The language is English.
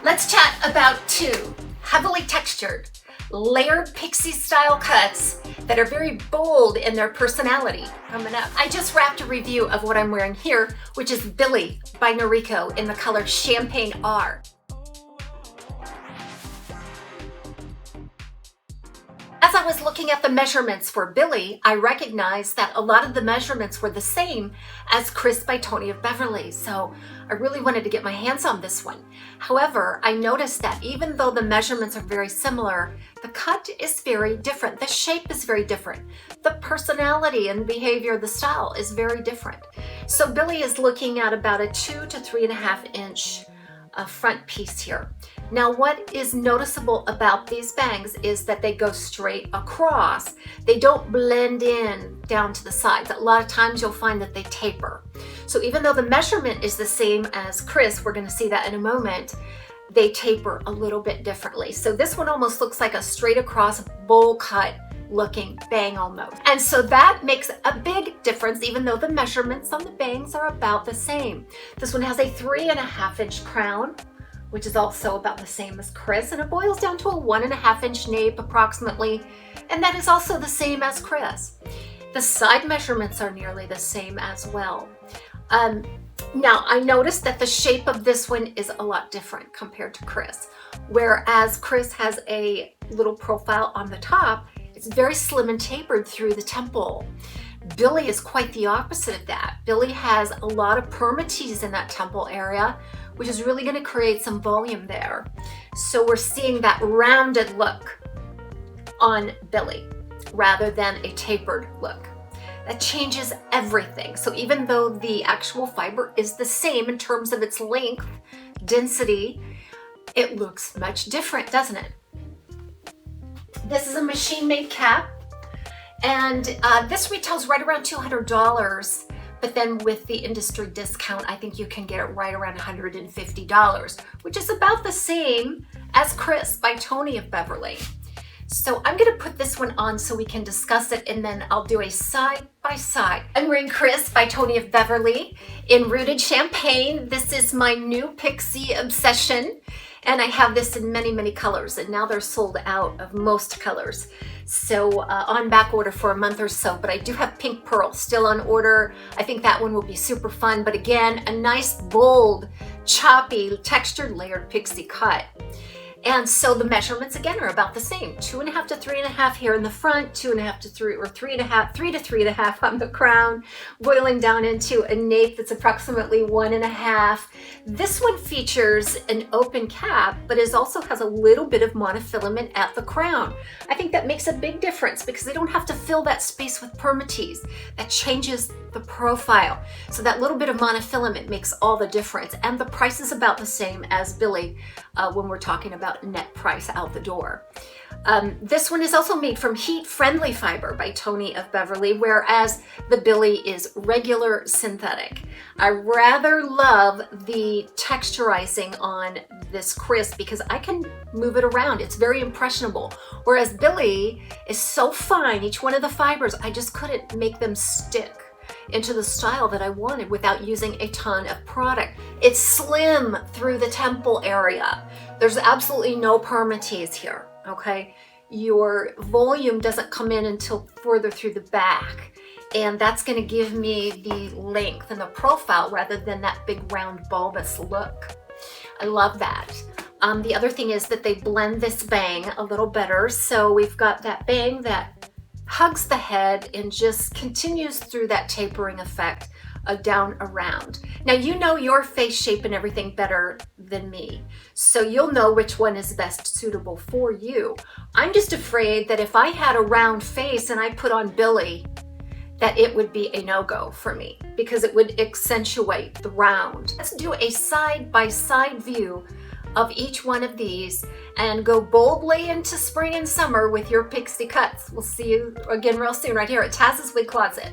Let's chat about two heavily textured, layered pixie style cuts that are very bold in their personality coming up. I just wrapped a review of what I'm wearing here, which is Billie by Noriko in the color Champagne R. As I was looking at the measurements for Billie, I recognized that a lot of the measurements were the same as Chris by Tony of Beverly, so I really wanted to get my hands on this one. However, I noticed that even though the measurements are very similar, the cut is very different. The shape is very different. The personality and behavior of the style is very different. So Billie is looking at about a 2 to 3.5 inch front piece here. Now, what is noticeable about these bangs is that they go straight across. They don't blend in down to the sides. A lot of times you'll find that they taper. So even though the measurement is the same as Chris, we're going to see that in a moment, they taper a little bit differently. So this one almost looks like a straight across bowl cut looking bang almost. And so that makes a big difference even though the measurements on the bangs are about the same. This one has a 3.5 inch crown, which is also about the same as Chris, and it boils down to a 1.5 inch nape approximately, and that is also the same as Chris. The side measurements are nearly the same as well. Now I noticed that the shape of this one is a lot different compared to Chris. Whereas Chris has a little profile on the top, it's very slim and tapered through the temple. Billie is quite the opposite of that. Billie has a lot of permatease in that temple area, which is really going to create some volume there. So we're seeing that rounded look on Billie rather than a tapered look. That changes everything. So even though the actual fiber is the same in terms of its length, density, it looks much different, doesn't it? This is a machine-made cap, and this retails right around $200, but then with the industry discount, I think you can get it right around $150, which is about the same as Chris by Tony of Beverly. So I'm gonna put this one on so we can discuss it, and then I'll do a side by side. I'm wearing Chris by Tony of Beverly in Rooted Champagne. This is my new PIXIE obsession, and I have this in many, many colors, and now they're sold out of most colors. So on back order for a month or so, but I do have Pink Pearl still on order. I think that one will be super fun, but again, a nice, bold, choppy, textured, layered pixie cut. And so the measurements again are about the same. 2.5 to 3.5 here in the front, 2.5 to 3, or 3.5, 3 to 3.5 on the crown, boiling down into a nape that's approximately 1.5. This one features an open cap, but also has a little bit of monofilament at the crown. I think that makes a big difference because they don't have to fill that space with permatease. That changes the profile. So that little bit of monofilament makes all the difference. And the price is about the same as Billie when we're talking about net price out the door. This one is also made from heat-friendly fiber by Tony of Beverly, whereas the Billie is regular synthetic. I rather love the texturizing on this Chris because I can move it around. It's very impressionable. Whereas Billie is so fine, each one of the fibers, I just couldn't make them stick into the style that I wanted without using a ton of product. It's slim through the temple area. There's absolutely no permatease here, okay? Your volume doesn't come in until further through the back, and that's gonna give me the length and the profile rather than that big round bulbous look. I love that. The other thing is that they blend this bang a little better, so we've got that bang that hugs the head and just continues through that tapering effect down around. Now you know your face shape and everything better than me, so you'll know which one is best suitable for you. I'm just afraid that if I had a round face and I put on Billie, that it would be a no-go for me because it would accentuate the round. Let's do a side-by-side view of each one of these and go boldly into spring and summer with your pixie cuts. We'll see you again real soon right here at TAZSWICCLOSET.